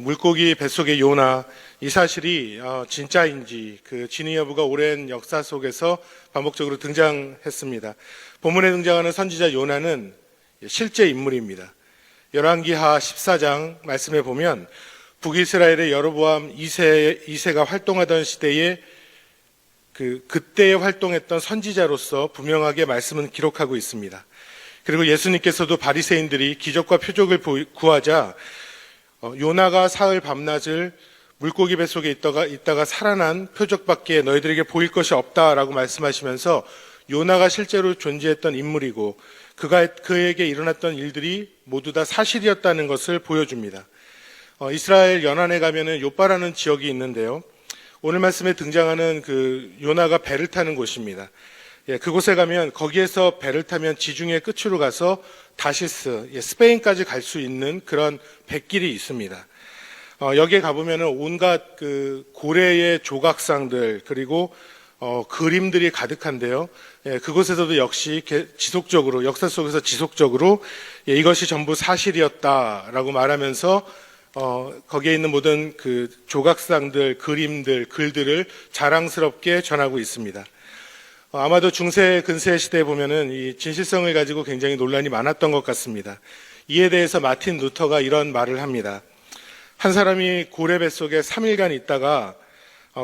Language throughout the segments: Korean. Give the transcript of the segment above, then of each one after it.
물고기 뱃속의 요나, 이 사실이 진짜인지 그 진위 여부가 오랜 역사 속에서 반복적으로 등장했습니다. 본문에 등장하는 선지자 요나는 실제 인물입니다. 열왕기하 14장 말씀에 보면 북이스라엘의 여로보암 2세가 활동하던 시대에 그때에 활동했던 선지자로서 분명하게 말씀은 기록하고 있습니다. 그리고 예수님께서도 바리새인들이 기적과 표적을 구하자 요나가 사흘 밤낮을 물고기 뱃속에 있다가 살아난 표적밖에 너희들에게 보일 것이 없다라고 말씀하시면서 요나가 실제로 존재했던 인물이고 그에게 일어났던 일들이 모두 다 사실이었다는 것을 보여줍니다. 이스라엘 연안에 가면은 요빠라는 지역이 있는데요. 오늘 말씀에 등장하는 그 요나가 배를 타는 곳입니다. 그곳에 가면 거기에서 배를 타면 지중해 끝으로 가서 다시스, 스페인까지 갈 수 있는 그런 뱃길이 있습니다. 여기에 가보면은 온갖 그 고래의 조각상들 그리고 그림들이 가득한데요. 그곳에서도 역시 지속적으로 역사 속에서 지속적으로 이것이 전부 사실이었다라고 말하면서 거기에 있는 모든 그 조각상들, 그림들, 글들을 자랑스럽게 전하고 있습니다. 아마도 중세 근세 시대에 보면은 이 진실성을 가지고 굉장히 논란이 많았던 것 같습니다. 이에 대해서 마틴 루터가 이런 말을 합니다. 한 사람이 고래 뱃속에 3일간 있다가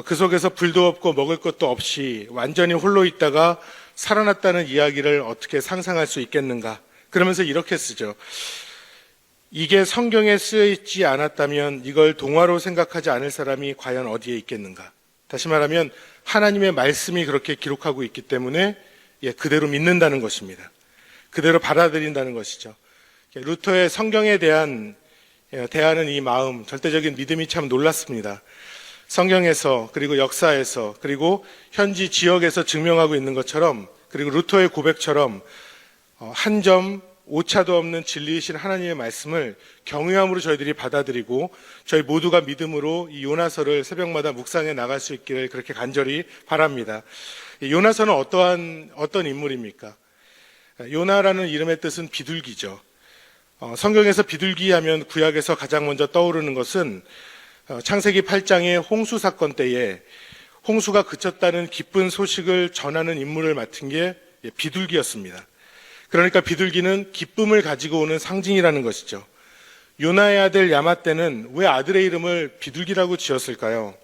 그 속에서 불도 없고 먹을 것도 없이 완전히 홀로 있다가 살아났다는 이야기를 어떻게 상상할 수 있겠는가? 그러면서 이렇게 쓰죠. 이게 성경에 쓰여 있지 않았다면 이걸 동화로 생각하지 않을 사람이 과연 어디에 있겠는가? 다시 말하면 하나님의 말씀이 그렇게 기록하고 있기 때문에 그대로 믿는다는 것입니다. 그대로 받아들인다는 것이죠. 루터의 성경에 대한 대하는 이 마음, 절대적인 믿음이 참 놀랐습니다. 성경에서 그리고 역사에서 그리고 현지 지역에서 증명하고 있는 것처럼 그리고 루터의 고백처럼 한 점 오차도 없는 진리이신 하나님의 말씀을 경외함으로 저희들이 받아들이고 저희 모두가 믿음으로 이 요나서를 새벽마다 묵상해 나갈 수 있기를 그렇게 간절히 바랍니다. 요나서는 어떤 인물입니까? 요나라는 이름의 뜻은 비둘기죠. 성경에서 비둘기 하면 구약에서 가장 먼저 떠오르는 것은 창세기 8장의 홍수 사건 때에 홍수가 그쳤다는 기쁜 소식을 전하는 임무를 맡은 게 비둘기였습니다. 그러니까 비둘기는 기쁨을 가지고 오는 상징이라는 것이죠. 요나의 아들 야마떼는 왜 아들의 이름을 비둘기라고 지었을까요?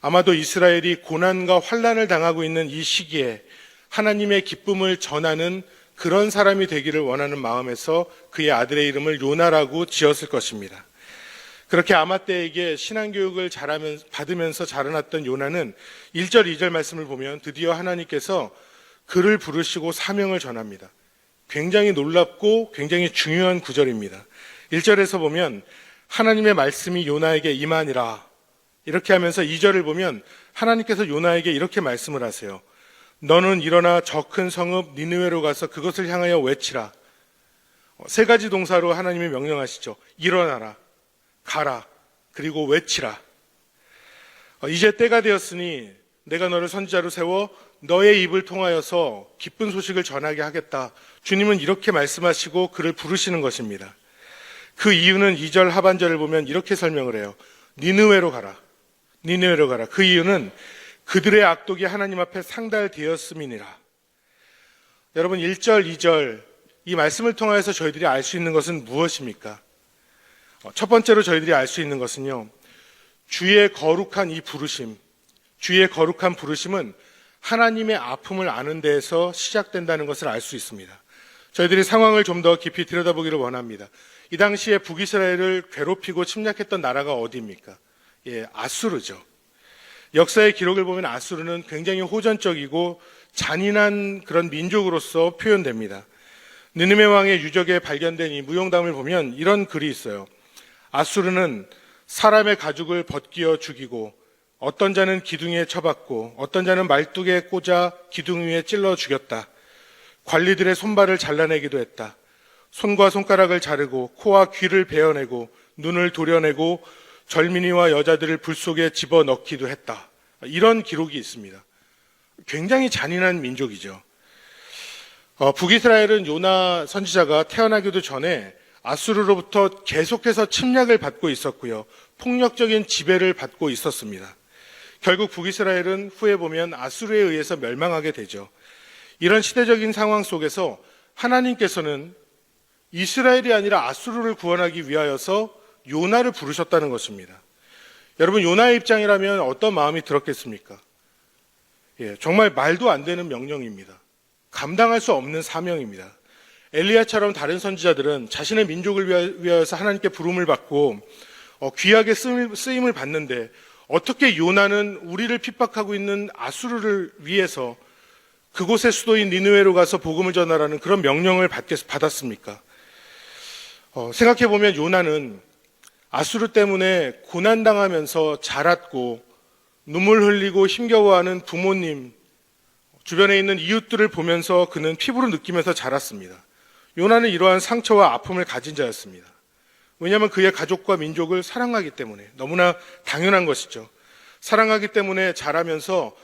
아마도 이스라엘이 고난과 환난을 당하고 있는 이 시기에 하나님의 기쁨을 전하는 그런 사람이 되기를 원하는 마음에서 그의 아들의 이름을 요나라고 지었을 것입니다. 그렇게 아마떼에게 신앙교육을 받으면서 자라났던 요나는 1절, 2절 말씀을 보면 드디어 하나님께서 그를 부르시고 사명을 전합니다. 굉장히 놀랍고 굉장히 중요한 구절입니다. 1절에서 보면 하나님의 말씀이 요나에게 임하니라 이렇게 하면서 2절을 보면 하나님께서 요나에게 이렇게 말씀을 하세요. 너는 일어나 저 큰 성읍 니느웨로 가서 그것을 향하여 외치라. 세 가지 동사로 하나님이 명령하시죠. 일어나라, 가라, 그리고 외치라. 이제 때가 되었으니 내가 너를 선지자로 세워 너의 입을 통하여서 기쁜 소식을 전하게 하겠다. 주님은 이렇게 말씀하시고 그를 부르시는 것입니다. 그 이유는 2절 하반절을 보면 이렇게 설명을 해요. 니느웨로 가라. 니느웨로 가라. 그 이유는 그들의 악독이 하나님 앞에 상달되었음이니라. 여러분 1절, 2절 이 말씀을 통하여서 저희들이 알 수 있는 것은 무엇입니까? 첫 번째로 저희들이 알 수 있는 것은요. 주의 거룩한 이 부르심, 주의 거룩한 부르심은 하나님의 아픔을 아는 데에서 시작된다는 것을 알 수 있습니다. 저희들이 상황을 좀 더 깊이 들여다보기를 원합니다. 이 당시에 북이스라엘을 괴롭히고 침략했던 나라가 어디입니까? 아수르죠. 역사의 기록을 보면 아수르는 굉장히 호전적이고 잔인한 그런 민족으로서 표현됩니다. 느느웨 왕의 유적에 발견된 이 무용담을 보면 이런 글이 있어요. 아수르는 사람의 가죽을 벗기어 죽이고 어떤 자는 기둥에 쳐박고 어떤 자는 말뚝에 꽂아 기둥 위에 찔러 죽였다. 관리들의 손발을 잘라내기도 했다. 손과 손가락을 자르고 코와 귀를 베어내고 눈을 도려내고 젊은이와 여자들을 불 속에 집어넣기도 했다. 이런 기록이 있습니다. 굉장히 잔인한 민족이죠. 북이스라엘은 요나 선지자가 태어나기도 전에 아수르로부터 계속해서 침략을 받고 있었고요. 폭력적인 지배를 받고 있었습니다. 결국 북이스라엘은 후에 보면 아수르에 의해서 멸망하게 되죠. 이런 시대적인 상황 속에서 하나님께서는 이스라엘이 아니라 아수르를 구원하기 위하여서 요나를 부르셨다는 것입니다. 여러분, 요나의 입장이라면 어떤 마음이 들었겠습니까? 정말 말도 안 되는 명령입니다. 감당할 수 없는 사명입니다. 엘리야처럼 다른 선지자들은 자신의 민족을 위하여서 하나님께 부름을 받고 귀하게 쓰임을 받는데 어떻게 요나는 우리를 핍박하고 있는 아수르를 위해서 그곳의 수도인 니느웨로 가서 복음을 전하라는 그런 명령을 받았습니까? 생각해보면 요나는 아수르 때문에 고난당하면서 자랐고 눈물 흘리고 힘겨워하는 부모님, 주변에 있는 이웃들을 보면서 그는 피부로 느끼면서 자랐습니다. 요나는 이러한 상처와 아픔을 가진 자였습니다. 왜냐하면 그의 가족과 민족을 사랑하기 때문에, 너무나 당연한 것이죠. 사랑하기 때문에 자라면서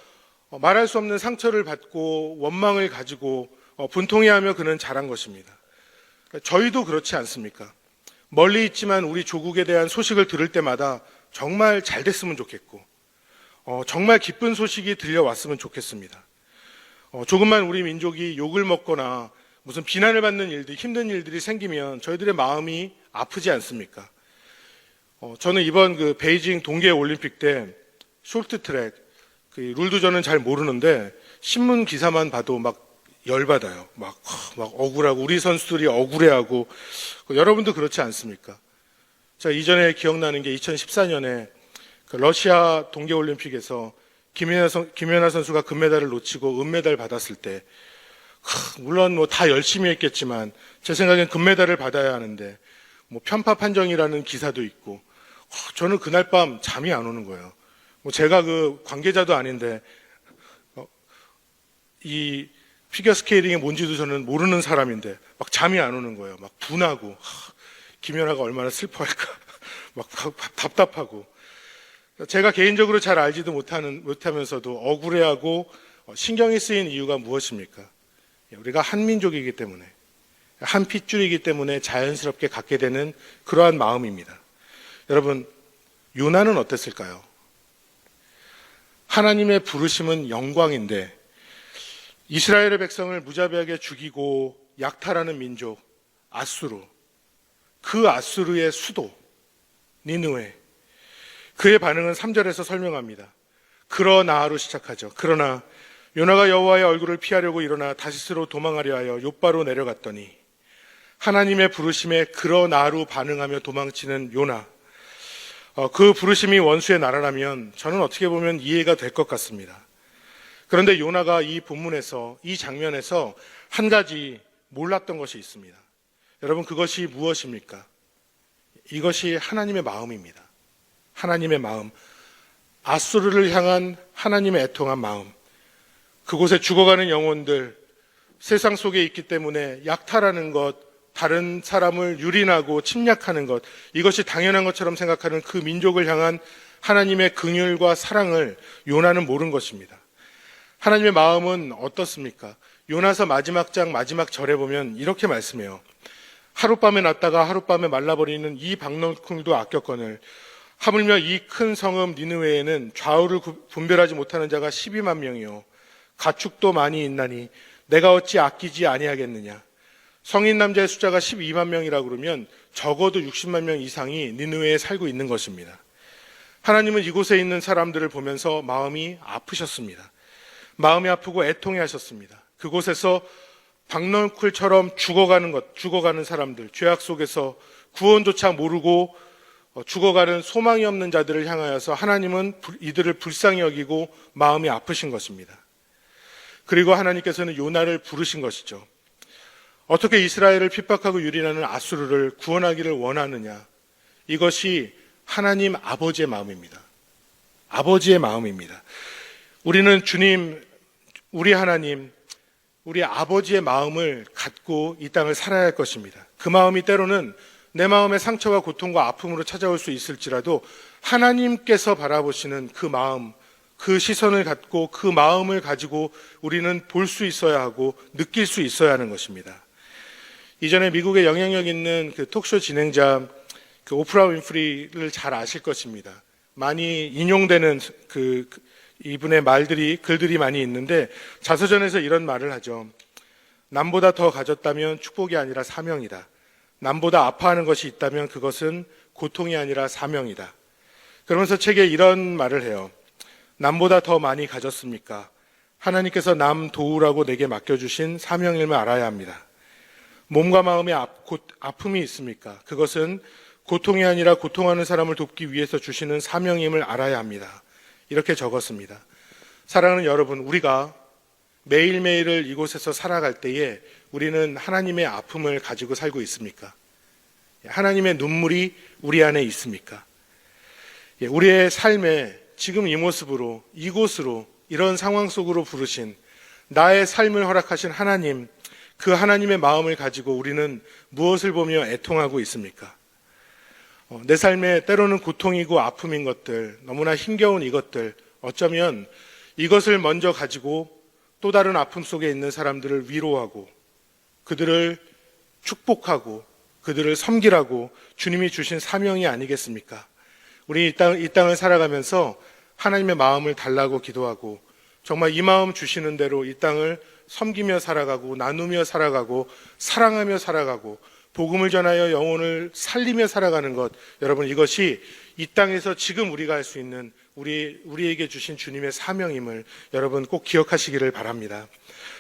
말할 수 없는 상처를 받고 원망을 가지고 분통해하며 그는 자란 것입니다. 저희도 그렇지 않습니까? 멀리 있지만 우리 조국에 대한 소식을 들을 때마다 정말 잘 됐으면 좋겠고 정말 기쁜 소식이 들려왔으면 좋겠습니다. 조금만 우리 민족이 욕을 먹거나 무슨 비난을 받는 일들, 힘든 일들이 생기면 저희들의 마음이 아프지 않습니까? 저는 이번 그 베이징 동계올림픽 때 쇼트트랙 그 룰도 저는 잘 모르는데 신문 기사만 봐도 막 열받아요. 막 억울하고 우리 선수들이 억울해하고 여러분도 그렇지 않습니까? 제가 이전에 기억나는 게 2014년에 그 러시아 동계올림픽에서 김연아 선수가 금메달을 놓치고 은메달 받았을 때 물론 뭐 다 열심히 했겠지만 제 생각엔 금메달을 받아야 하는데 뭐 편파 판정이라는 기사도 있고 저는 그날 밤 잠이 안 오는 거예요. 뭐 제가 그 관계자도 아닌데 이 피겨 스케이팅이 뭔지도 저는 모르는 사람인데 막 잠이 안 오는 거예요. 막 분하고 김연아가 얼마나 슬퍼할까 막 답답하고 제가 개인적으로 잘 알지도 못하면서도 억울해하고 신경이 쓰인 이유가 무엇입니까? 우리가 한민족이기 때문에 한 핏줄이기 때문에 자연스럽게 갖게 되는 그러한 마음입니다. 여러분, 요나는 어땠을까요? 하나님의 부르심은 영광인데 이스라엘의 백성을 무자비하게 죽이고 약탈하는 민족 아수르, 그 아수르의 수도 니느웨, 그의 반응은 3절에서 설명합니다. 그러나로 시작하죠. 그러나 요나가 여호와의 얼굴을 피하려고 일어나 다시스로 도망하려 하여 욥바로 내려갔더니 하나님의 부르심에 그러나로 반응하며 도망치는 요나, 그 부르심이 원수의 나라라면 저는 어떻게 보면 이해가 될 것 같습니다. 그런데 요나가 이 본문에서, 이 장면에서 한 가지 몰랐던 것이 있습니다. 여러분, 그것이 무엇입니까? 이것이 하나님의 마음입니다. 하나님의 마음, 아수르를 향한 하나님의 애통한 마음, 그곳에 죽어가는 영혼들, 세상 속에 있기 때문에 약탈하는 것, 다른 사람을 유린하고 침략하는 것, 이것이 당연한 것처럼 생각하는 그 민족을 향한 하나님의 긍휼과 사랑을 요나는 모른 것입니다. 하나님의 마음은 어떻습니까? 요나서 마지막 장 마지막 절에 보면 이렇게 말씀해요. 하룻밤에 났다가 하룻밤에 말라버리는 이 박너쿨도 아꼈거늘 하물며 이 큰 성읍 니느웨에는 좌우를 분별하지 못하는 자가 12만 명이요 가축도 많이 있나니 내가 어찌 아끼지 아니하겠느냐. 성인 남자의 숫자가 12만 명이라고 그러면 적어도 60만 명 이상이 니느웨에 살고 있는 것입니다. 하나님은 이곳에 있는 사람들을 보면서 마음이 아프셨습니다. 마음이 아프고 애통해 하셨습니다. 그곳에서 박너쿨처럼 죽어가는 사람들, 죄악 속에서 구원조차 모르고 죽어가는 소망이 없는 자들을 향하여서 하나님은 이들을 불쌍히 여기고 마음이 아프신 것입니다. 그리고 하나님께서는 요나를 부르신 것이죠. 어떻게 이스라엘을 핍박하고 유린하는 아수르를 구원하기를 원하느냐. 이것이 하나님 아버지의 마음입니다. 아버지의 마음입니다. 우리는 주님, 우리 하나님, 우리 아버지의 마음을 갖고 이 땅을 살아야 할 것입니다. 그 마음이 때로는 내 마음의 상처와 고통과 아픔으로 찾아올 수 있을지라도 하나님께서 바라보시는 그 마음, 그 시선을 갖고 그 마음을 가지고 우리는 볼 수 있어야 하고 느낄 수 있어야 하는 것입니다. 이전에 미국의 영향력 있는 그 톡쇼 진행자 그 오프라 윈프리를 잘 아실 것입니다. 많이 인용되는 이분의 글들이 많이 있는데 자서전에서 이런 말을 하죠. 남보다 더 가졌다면 축복이 아니라 사명이다. 남보다 아파하는 것이 있다면 그것은 고통이 아니라 사명이다. 그러면서 책에 이런 말을 해요. 남보다 더 많이 가졌습니까? 하나님께서 남 도우라고 내게 맡겨주신 사명임을 알아야 합니다. 몸과 마음에 아픔이 있습니까? 그것은 고통이 아니라 고통하는 사람을 돕기 위해서 주시는 사명임을 알아야 합니다. 이렇게 적었습니다. 사랑하는 여러분, 우리가 매일매일을 이곳에서 살아갈 때에 우리는 하나님의 아픔을 가지고 살고 있습니까? 하나님의 눈물이 우리 안에 있습니까? 우리의 삶에 지금 이 모습으로, 이곳으로, 이런 상황 속으로 부르신 나의 삶을 허락하신 하나님, 그 하나님의 마음을 가지고 우리는 무엇을 보며 애통하고 있습니까? 내 삶에 때로는 고통이고 아픔인 것들, 너무나 힘겨운 이것들, 어쩌면 이것을 먼저 가지고 또 다른 아픔 속에 있는 사람들을 위로하고 그들을 축복하고 그들을 섬기라고 주님이 주신 사명이 아니겠습니까? 우리 이 땅을 살아가면서 하나님의 마음을 달라고 기도하고 정말 이 마음 주시는 대로 이 땅을 섬기며 살아가고 나누며 살아가고 사랑하며 살아가고 복음을 전하여 영혼을 살리며 살아가는 것, 여러분 이것이 이 땅에서 지금 우리가 할 수 있는 우리에게 주신 주님의 사명임을 여러분 꼭 기억하시기를 바랍니다.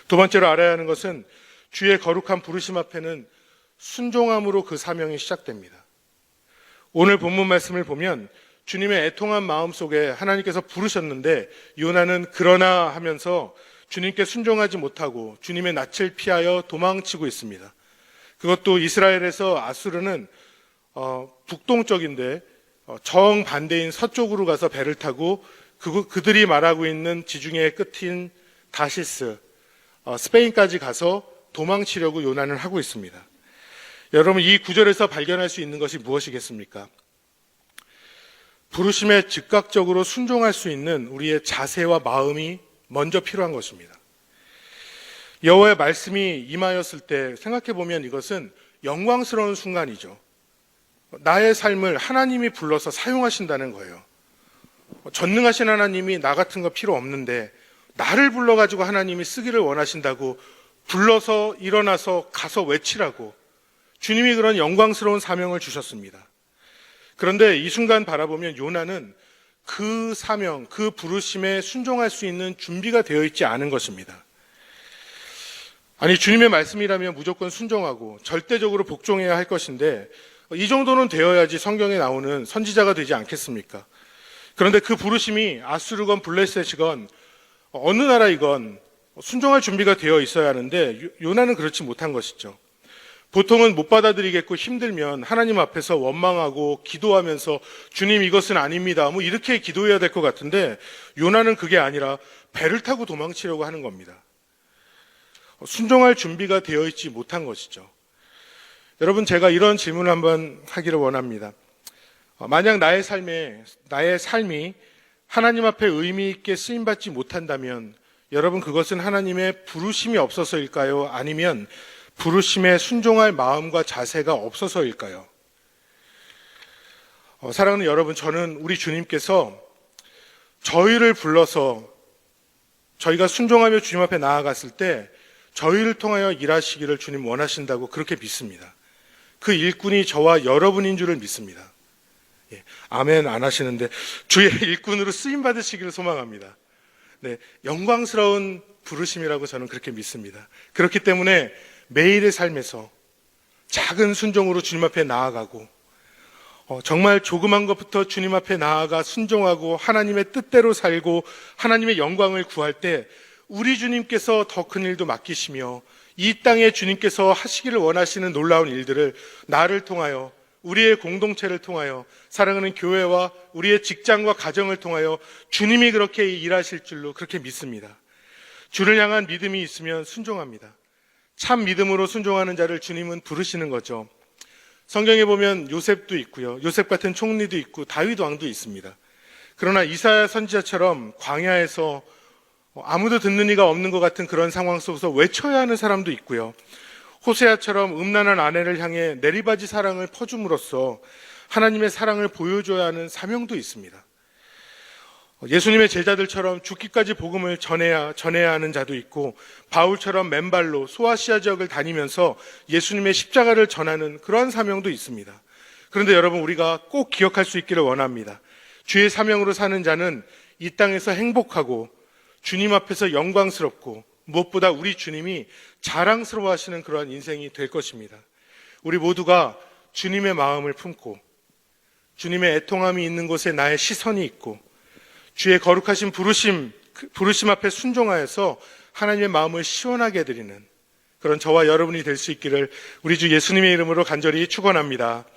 두 번째로 알아야 하는 것은 주의 거룩한 부르심 앞에는 순종함으로 그 사명이 시작됩니다. 오늘 본문 말씀을 보면 주님의 애통한 마음 속에 하나님께서 부르셨는데 요나는 그러나 하면서 주님께 순종하지 못하고 주님의 낯을 피하여 도망치고 있습니다. 그것도 이스라엘에서 아수르는 북동쪽인데 정반대인 서쪽으로 가서 배를 타고 그들이 말하고 있는 지중해의 끝인 다시스, 스페인까지 가서 도망치려고 요나는 하고 있습니다. 여러분 이 구절에서 발견할 수 있는 것이 무엇이겠습니까? 부르심에 즉각적으로 순종할 수 있는 우리의 자세와 마음이 먼저 필요한 것입니다. 여호와의 말씀이 임하였을 때 생각해 보면 이것은 영광스러운 순간이죠. 나의 삶을 하나님이 불러서 사용하신다는 거예요. 전능하신 하나님이 나 같은 거 필요 없는데 나를 불러가지고 하나님이 쓰기를 원하신다고 불러서 일어나서 가서 외치라고 주님이 그런 영광스러운 사명을 주셨습니다. 그런데 이 순간 바라보면 요나는 그 사명, 그 부르심에 순종할 수 있는 준비가 되어 있지 않은 것입니다. 아니 주님의 말씀이라면 무조건 순종하고 절대적으로 복종해야 할 것인데 이 정도는 되어야지 성경에 나오는 선지자가 되지 않겠습니까? 그런데 그 부르심이 아수르건 블레셋이건 어느 나라이건 순종할 준비가 되어 있어야 하는데 요나는 그렇지 못한 것이죠. 보통은 못 받아들이겠고 힘들면 하나님 앞에서 원망하고 기도하면서 주님 이것은 아닙니다. 뭐 이렇게 기도해야 될 것 같은데 요나는 그게 아니라 배를 타고 도망치려고 하는 겁니다. 순종할 준비가 되어 있지 못한 것이죠. 여러분 제가 이런 질문을 한번 하기를 원합니다. 만약 나의 삶이 하나님 앞에 의미 있게 쓰임받지 못한다면 여러분 그것은 하나님의 부르심이 없어서일까요? 아니면 부르심에 순종할 마음과 자세가 없어서일까요? 사랑하는 여러분, 저는 우리 주님께서 저희를 불러서 저희가 순종하며 주님 앞에 나아갔을 때 저희를 통하여 일하시기를 주님 원하신다고 그렇게 믿습니다. 그 일꾼이 저와 여러분인 줄을 믿습니다. 예, 아멘 안 하시는데 주의 일꾼으로 쓰임 받으시기를 소망합니다. 네, 영광스러운 부르심이라고 저는 그렇게 믿습니다. 그렇기 때문에 매일의 삶에서 작은 순종으로 주님 앞에 나아가고 정말 조그만 것부터 주님 앞에 나아가 순종하고 하나님의 뜻대로 살고 하나님의 영광을 구할 때 우리 주님께서 더 큰 일도 맡기시며 이 땅에 주님께서 하시기를 원하시는 놀라운 일들을 나를 통하여 우리의 공동체를 통하여 사랑하는 교회와 우리의 직장과 가정을 통하여 주님이 그렇게 일하실 줄로 그렇게 믿습니다. 주를 향한 믿음이 있으면 순종합니다. 참 믿음으로 순종하는 자를 주님은 부르시는 거죠. 성경에 보면 요셉도 있고요. 요셉 같은 총리도 있고 다윗 왕도 있습니다. 그러나 이사야 선지자처럼 광야에서 아무도 듣는 이가 없는 것 같은 그런 상황 속에서 외쳐야 하는 사람도 있고요. 호세아처럼 음란한 아내를 향해 내리바지 사랑을 퍼줌으로써 하나님의 사랑을 보여줘야 하는 사명도 있습니다. 예수님의 제자들처럼 죽기까지 복음을 전해야 하는 자도 있고, 바울처럼 맨발로 소아시아 지역을 다니면서 예수님의 십자가를 전하는 그런 사명도 있습니다. 그런데 여러분, 우리가 꼭 기억할 수 있기를 원합니다. 주의 사명으로 사는 자는 이 땅에서 행복하고 주님 앞에서 영광스럽고 무엇보다 우리 주님이 자랑스러워 하시는 그러한 인생이 될 것입니다. 우리 모두가 주님의 마음을 품고 주님의 애통함이 있는 곳에 나의 시선이 있고 주의 거룩하신 부르심 앞에 순종하여서 하나님의 마음을 시원하게 해드리는 그런 저와 여러분이 될 수 있기를 우리 주 예수님의 이름으로 간절히 축원합니다.